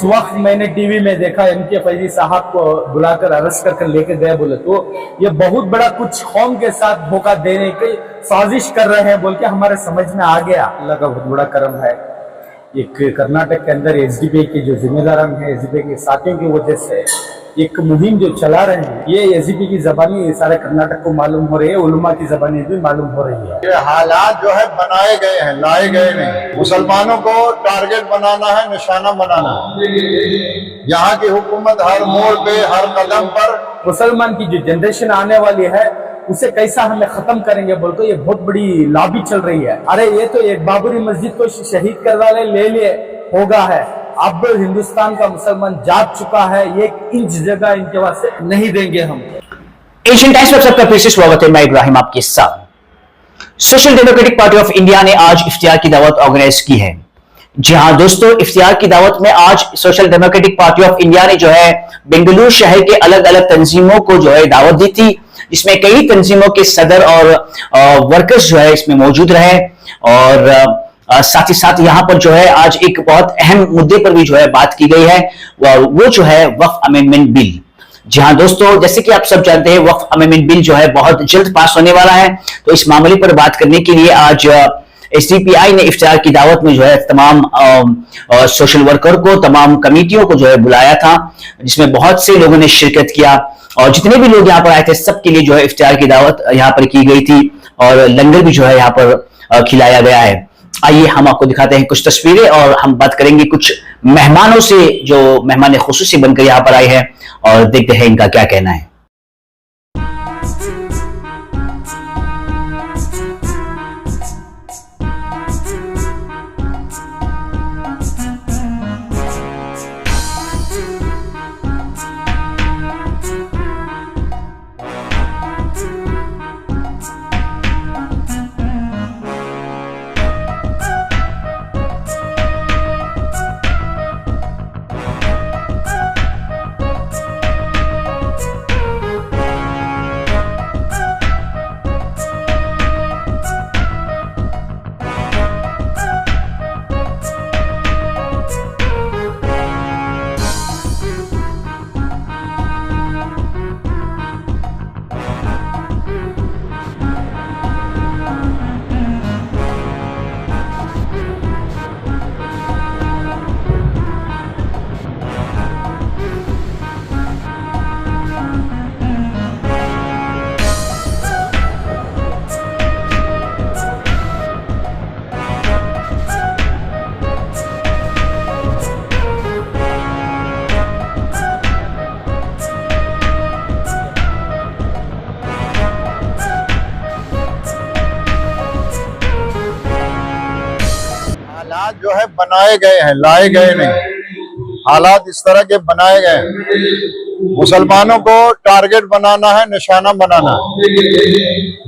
वक्त मैंने टीवी में देखा MK फैजी साहब को बुलाकर अरेस्ट करके लेके गए, बोले तो ये बहुत बड़ा कुछ कौम के साथ धोखा देने की साजिश कर रहे हैं बोल के हमारे समझ में आ गया। अल्लाह का बहुत बड़ा करम है। एक कर्नाटक के अंदर एसडीपी के जो जिम्मेदार हैं, एसडीपी के साथियों की वजह से एक मुहिम जो चला रहे हैं, ये एसडीपी की जबानी सारे कर्नाटक को मालूम हो रही है, उलमा की जबानी भी मालूम हो रही है। ये हालात जो है बनाए गए हैं, लाए गए नहीं। मुसलमानों को टारगेट बनाना है, निशाना बनाना है। यहाँ की हुकूमत हर मोड़ पे, हर कदम पर मुसलमान की जो जनरेशन आने वाली है उसे कैसा हमें खत्म करेंगे बोल तो ये बहुत बड़ी लॉबी चल रही है। अरे ये तो एक बाबरी मस्जिद को शहीद करवाने ले लिए होगा है, अब हिंदुस्तान का मुसलमान जाग चुका है, एक इंच जगह इनके वास्ते नहीं देंगे हम। एशियन टाइम्स में सबका फिर से स्वागत है, मैं इब्राहिम आपके साथ। Social democratic party of India ने आज इफ्तियार की दावत ऑर्गेनाइज की है। जी हाँ दोस्तों, इफ्तियार की दावत में आज social democratic party of India ने जो है बेंगलुरु शहर के अलग अलग तंजीमों को जो है दावत दी थी, जिसमें कई तंजीमों के सदर और वर्कर्स जो है इसमें मौजूद रहे। और साथ ही साथ यहाँ पर जो है आज एक बहुत अहम मुद्दे पर भी जो है बात की गई है, वो जो है वक्फ अमेंडमेंट बिल। जी हाँ दोस्तों, जैसे कि आप सब जानते हैं वक्फ अमेंडमेंट बिल जो है बहुत जल्द पास होने वाला है। तो इस मामले पर बात करने के लिए आज एसडीपीआई ने इफ्तियार की दावत में जो है तमाम सोशल वर्कर को, तमाम कमेटियों को जो है बुलाया था, जिसमें बहुत से लोगों ने शिरकत किया। और जितने भी लोग यहाँ पर आए थे सबके लिए जो है इफ्तियार की दावत यहाँ पर की गई थी और लंगर भी जो है यहाँ पर खिलाया गया है। आइए हम आपको दिखाते हैं कुछ तस्वीरें और हम बात करेंगे कुछ मेहमानों से जो मेहमान खुसूसी बनकर यहाँ पर आए हैं और देखते हैं इनका क्या कहना है। हालात जो है बनाए गए हैं, लाए गए नहीं। हालात इस तरह के बनाए गए हैं। मुसलमानों को टारगेट बनाना है, निशाना बनाना है।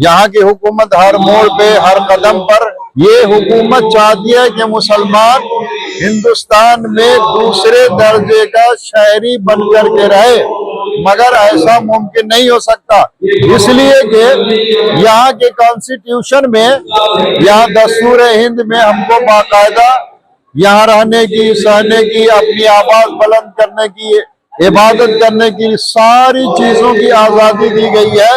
यहाँ की हुकूमत हर मोड़ पे, हर कदम पर ये हुकूमत चाहती है कि मुसलमान हिंदुस्तान में दूसरे दर्जे का शहरी बन करके रहे, मगर ऐसा मुमकिन नहीं हो सकता, इसलिए कि यहाँ के कॉन्स्टिट्यूशन में, यहाँ दस्तूर हिंद में हमको बाकायदा यहाँ रहने की, सहने की, अपनी आवाज बुलंद करने की, इबादत करने की सारी चीजों की आजादी दी गई है।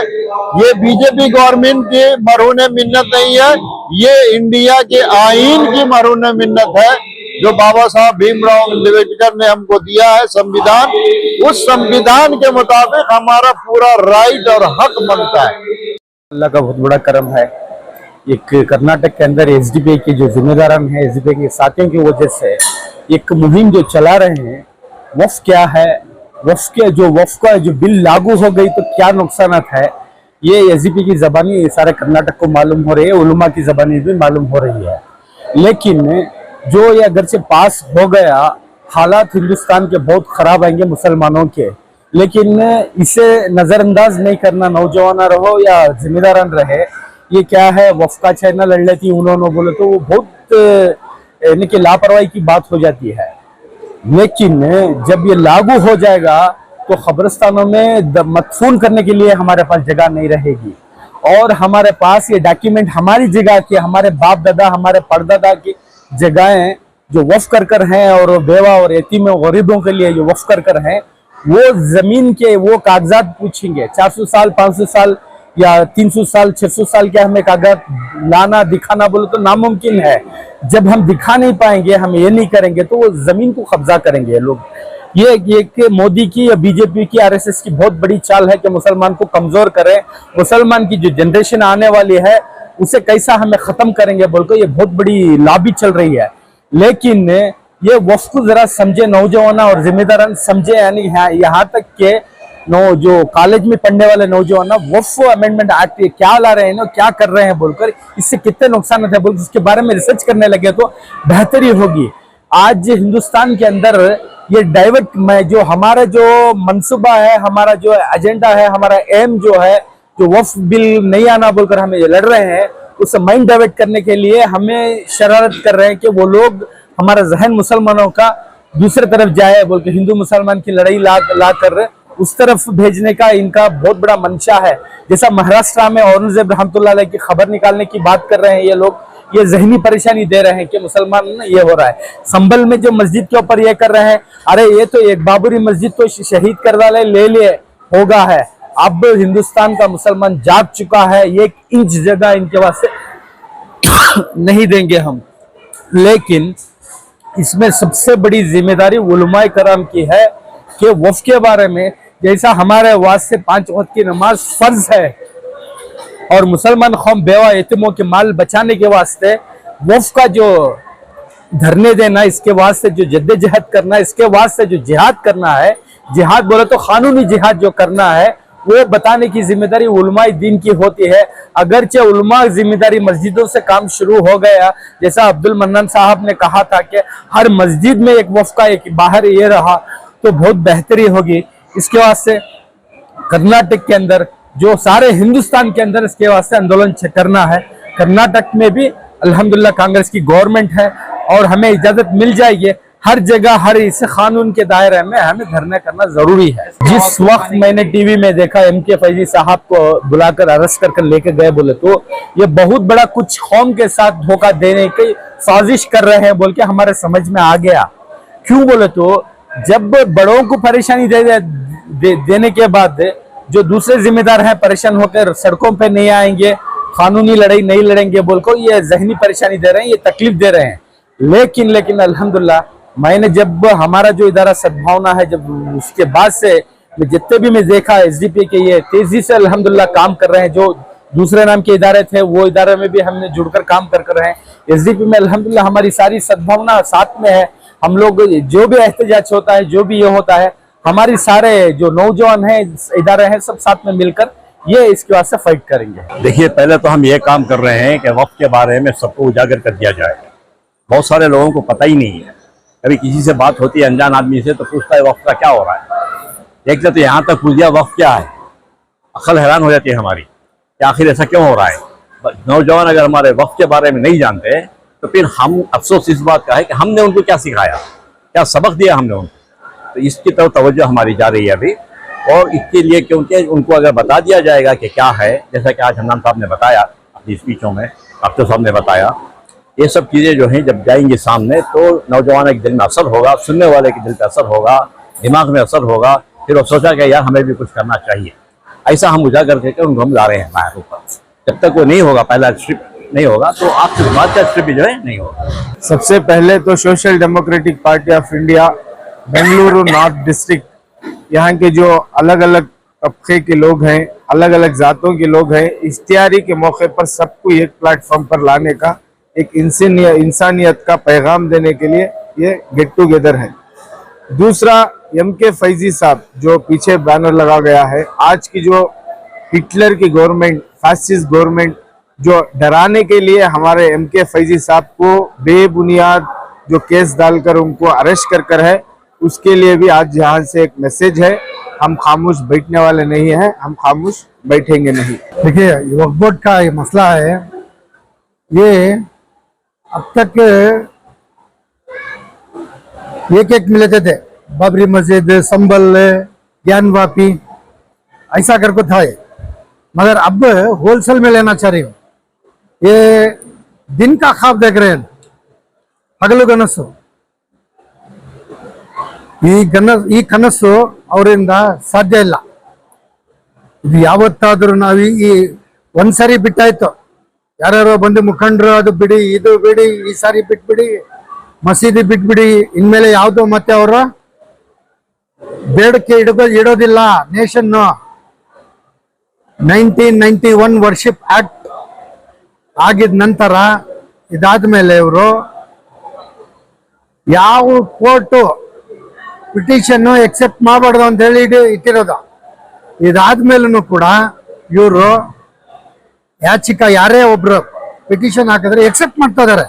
ये बीजेपी गवर्नमेंट की मरहून मिन्नत नहीं है, ये इंडिया के आईन की मरहून मिन्नत है जो बाबा साहब भीमराव अम्बेडकर ने हमको दिया है संविधान। उस संविधान के मुताबिक हमारा पूरा राइट और हक बनता है। अल्लाह का बहुत बड़ा करम है। एक कर्नाटक के अंदर एसडीपी के जो जिम्मेदार हैं, एसडीपी के साथियों की वजह से एक मुहिम जो चला रहे हैं, वक्फ क्या है, वक्फ का जो बिल लागू हो गई तो क्या नुकसान है, ये एसडीपी की जबानी सारे कर्नाटक को मालूम हो रही है, उलमा की जबानी भी मालूम हो रही है। लेकिन जो ये अगर से पास हो गया, हालात हिंदुस्तान के बहुत खराब आएंगे मुसलमानों के, लेकिन इसे नजरअंदाज नहीं करना, नौजवान रहो या जिम्मेदार रहे। ये क्या है, वक्फ का चैनल लड़ लेती उन्होंने बोले तो वो बहुत यानी कि लापरवाही की बात हो जाती है। लेकिन जब ये लागू हो जाएगा तो कब्रिस्तानों में मदफून करने के लिए हमारे पास जगह नहीं रहेगी और हमारे पास ये डॉक्यूमेंट हमारी जगह की, हमारे बाप दादा, हमारे परदादा की जगहें जो वफ कर हैं और बेवा और यतीम और गरीबों के लिए जो वफ कर हैं, वो जमीन के वो कागजात पूछेंगे। 400 साल 500 साल या 300 साल 600 साल के हमें कागजात लाना दिखाना बोलो तो नामुमकिन है। जब हम दिखा नहीं पाएंगे, हम ये नहीं करेंगे, तो वो जमीन को कब्जा करेंगे ये लोग। ये मोदी की या बीजेपी की आरएसएस की बहुत बड़ी चाल है कि मुसलमान को कमजोर करें, मुसलमान की जो जनरेशन आने वाली है उसे कैसा हमें खत्म करेंगे बोलकर ये बहुत बड़ी लॉबी चल रही है। लेकिन ये वफ को जरा समझे, नौजवान और जिम्मेदारान समझे, यानी यहाँ तक के जो कॉलेज में पढ़ने वाले नौजवान वफ अमेंडमेंट एक्ट क्या ला रहे हैं ना, क्या कर रहे हैं बोलकर, इससे कितने नुकसान है बोलकर उसके बारे में रिसर्च करने लगे तो बेहतरी होगी। आज हिंदुस्तान के अंदर ये डाइवर्ट में जो हमारा जो मंसूबा है, हमारा जो एजेंडा है, हमारा एम जो है, जो वफ बिल नहीं आना बोलकर हमें लड़ रहे हैं, उस माइंड डाइवर्ट करने के लिए हमें शरारत कर रहे हैं कि वो लोग हमारा जहन मुसलमानों का दूसरे तरफ जाए बोल के, हिंदू मुसलमान की लड़ाई ला कर उस तरफ भेजने का इनका बहुत बड़ा मंशा है। जैसा महाराष्ट्र में औरंगजेब रहमतुल्लाह अलैह की खबर निकालने की बात कर रहे हैं ये लोग, ये जहनी परेशानी दे रहे हैं कि मुसलमान ये हो रहा है। संभल में जो मस्जिद के ऊपर ये कर रहे हैं, अरे ये तो एक बाबरी मस्जिद तो शहीद कर डाले ले लिए होगा है। अब हिंदुस्तान का मुसलमान जाग चुका है, 1 इंच जगह इनके वास्ते नहीं देंगे हम। लेकिन इसमें सबसे बड़ी जिम्मेदारी उलमाए कराम की है कि वफ के बारे में, जैसा हमारे वास्ते 5 वक्त की नमाज फर्ज है और मुसलमान कौम बेवा यतीमों के माल बचाने के वास्ते वफ का जो धरने देना, इसके वास्ते जो जद्दोजहद करना, इसके वास्ते जो जिहाद करना है, जिहाद बोले तो कानूनी जिहाद जो करना है, वो बताने की जिम्मेदारी उलमाए दीन की होती है। अगरचे उलमा जिम्मेदारी मस्जिदों से काम शुरू हो गया, जैसा अब्दुल मन्नान साहब ने कहा था कि हर मस्जिद में एक वफ का एक बाहर ये रहा तो बहुत बेहतरी होगी। इसके वास्ते कर्नाटक के अंदर जो सारे हिंदुस्तान के अंदर इसके वास्ते आंदोलन करना है। कर्नाटक में भी अल्हम्दुलिल्लाह कांग्रेस की गवर्नमेंट है और हमें इजाजत मिल जाएगी। हर जगह हर इस कानून के दायरे में हमें धरना करना जरूरी है। जिस वक्त मैंने टीवी में देखा MK फैजी साहब को बुलाकर अरेस्ट कर लेके गए बोले तो ये बहुत बड़ा कुछ कौम के साथ धोखा देने की साजिश कर रहे हैं बोल के हमारे समझ में आ गया। क्यों बोले तो जब बड़ों को परेशानी देने के बाद जो दूसरे जिम्मेदार हैं परेशान होकर सड़कों पे नहीं आएंगे, कानूनी लड़ाई नहीं लड़ेंगे बोलकर ये जहनी परेशानी दे रहे हैं, ये तकलीफ दे रहे हैं। लेकिन अल्हम्दुलिल्लाह मैंने जब हमारा जो इदारा सद्भावना है, जब उसके बाद से जितने भी मैं देखा SDP के ये तेजी से अल्हम्दुलिल्लाह काम कर रहे हैं। जो दूसरे नाम के इदारे थे वो इदारे में भी हमने जुड़कर काम कर रहे हैं। SDP में अल्हम्दुलिल्लाह हमारी सारी सद्भावना साथ में है। हम लोग जो भी एहतजाज होता है, जो भी ये होता है, हमारी सारे जो नौजवान हैं इदारे हैं सब साथ में मिलकर ये इसके वास्ते फाइट करेंगे। देखिए, पहले तो हम ये काम कर रहे हैं कि वक्त के बारे में सबको उजागर कर दिया जाए। बहुत सारे लोगों को पता ही नहीं है। कभी किसी से बात होती है अनजान आदमी से तो पूछता है वक्त का क्या हो रहा है। एक तो यहाँ तक पूछ दिया वक्त क्या है, अक्ल हैरान हो जाती है हमारी कि आखिर ऐसा क्यों हो रहा है। नौजवान अगर हमारे वक्त के बारे में नहीं जानते तो फिर हम अफसोस इस बात का है कि हमने उनको क्या सिखाया, क्या सबक दिया हमने उनको। तो इसकी तरफ तवज्जो हमारी जा रही है अभी। और इसके लिए क्योंकि उनको अगर बता दिया जाएगा कि क्या है, जैसा कि आज हन्नान साहब ने बताया अपनी स्पीचों में, डॉक्टर साहब ने बताया, ये सब चीज़ें जो हैं जब जाएंगी सामने तो नौजवान के दिल में असर होगा, सुनने वाले के दिल पे असर होगा, दिमाग में असर होगा। फिर वो सोचा कि यार हमें भी कुछ करना चाहिए। ऐसा हम उजागर करके उनको हम ला रहे हैं बाहर ऊपर। जब तक वो नहीं होगा, पहला स्ट्रिप नहीं होगा तो आपके बाद का स्ट्रिप भी जो है नहीं होगा। सबसे पहले तो social democratic party of India Bengaluru north district, यहाँ के जो अलग अलग तबके के लोग हैं, अलग अलग जातों के लोग हैं, इश्तिहारी के मौके पर सबको एक प्लेटफॉर्म पर लाने का, एक इंसानियत का पैगाम देने के लिए ये गेट टुगेदर है। दूसरा, MK फैजी साहब जो पीछे बैनर लगा गया है, आज की जो हिटलर की गवर्नमेंट, फासिस्ट गवर्नमेंट जो डराने के लिए हमारे MK फैजी साहब को बेबुनियाद जो केस डालकर उनको अरेस्ट कर है, उसके लिए भी आज यहाँ से एक मैसेज है। हम खामोश बैठने वाले नहीं हैं, हम खामोश बैठेंगे नहीं। देखिए, वक्फ बोर्ड का ये मसला है, ये अब तक एक में लेते थे, बाबरी मस्जिद, संभल, ज्ञानवापी, ऐसा करके था ये, मगर अब होलसेल में लेना चाह रही हूँ। ये दिन का ख्वाब देख रहे हैं, अगले गनसो ಈ ಕನಸು ಅವರಿಂದ ಸಾಧ್ಯ ಇಲ್ಲ. ಇದು ಯಾವತ್ತಾದ್ರೂ ನಾವು ಈ ಒಂದ್ಸರಿ ಬಿಟ್ಟಾಯ್ತು, ಯಾರ್ಯಾರೋ ಬಂದು ಮುಖಂಡರು ಅದು ಬಿಡಿ ಇದು ಬಿಡಿ ಈ ಸಾರಿ ಬಿಟ್ಬಿಡಿ ಮಸೀದಿ ಬಿಟ್ಬಿಡಿ, ಇನ್ಮೇಲೆ ಯಾವ್ದು ಮತ್ತೆ ಅವರ ಬೇಡಿಕೆ ಇಡೋದಿಲ್ಲ. ನೇಷನ್ 1991 ವರ್ಷಿಪ್ ಆಕ್ಟ್ ಆಗಿದ ನಂತರ ಇದಾದ್ಮೇಲೆ ಇವರು ಯಾವ ಕೋರ್ಟು ಪಿಟಿಷನ್ ಎಕ್ಸೆಪ್ಟ್ ಮಾಡಬಾರ್ದು ಅಂತ ಹೇಳಿ ಇಟ್ಟಿರೋದು. ಇದಾದ್ಮೇಲೂ ಕೂಡ ಇವರು ಯಾರೇ ಒಬ್ರು ಪಿಟಿಷನ್ ಹಾಕಿದ್ರೆ ಎಕ್ಸೆಪ್ಟ್ ಮಾಡ್ತಾ ಇದಾರೆ.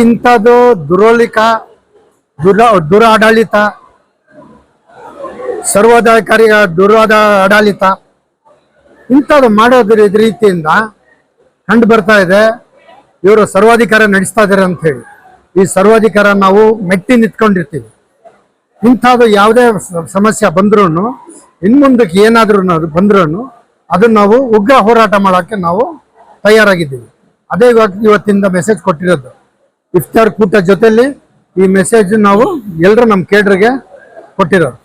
ಇಂಥದ್ದು ದುರಾಡಳಿತ, ಸರ್ವಾಧಿಕಾರಿ ಆಡಳಿತ ಇಂಥದ್ದು ಮಾಡೋದ್ರ ರೀತಿಯಿಂದ ಕಂಡು ಬರ್ತಾ ಇದೆ. ಇವರು ಸರ್ವಾಧಿಕಾರ ನಡೆಸ್ತಾ ಇದ್ದಾರೆ ಅಂತ ಹೇಳಿ ಈ ಸರ್ವಾಧಿಕಾರ ನಾವು ಮೆಟ್ಟಿ ನಿಂತ್ಕೊಂಡಿರ್ತೀವಿ. ಇಂಥದ್ದು ಯಾವುದೇ ಸಮಸ್ಯೆ ಬಂದ್ರೂ ಇನ್ಮುಂದಕ್ಕೆ ಏನಾದ್ರೂ ಬಂದ್ರೂ ಅದನ್ನ ನಾವು ಉಗ್ರ ಹೋರಾಟ ಮಾಡೋಕ್ಕೆ ನಾವು ತಯಾರಾಗಿದ್ದೀವಿ. ಅದೇ ಇವತ್ತಿಂದ ಮೆಸೇಜ್ ಕೊಟ್ಟಿರೋದು. ಇಫ್ತಾರ್ ಕೂಟ ಜೊತೆಲಿ ಈ ಮೆಸೇಜ್ ನಾವು ಎಲ್ಲರೂ ನಮ್ಮ ಕೇಡ್ರಿಗೆ ಕೊಟ್ಟಿರೋದು.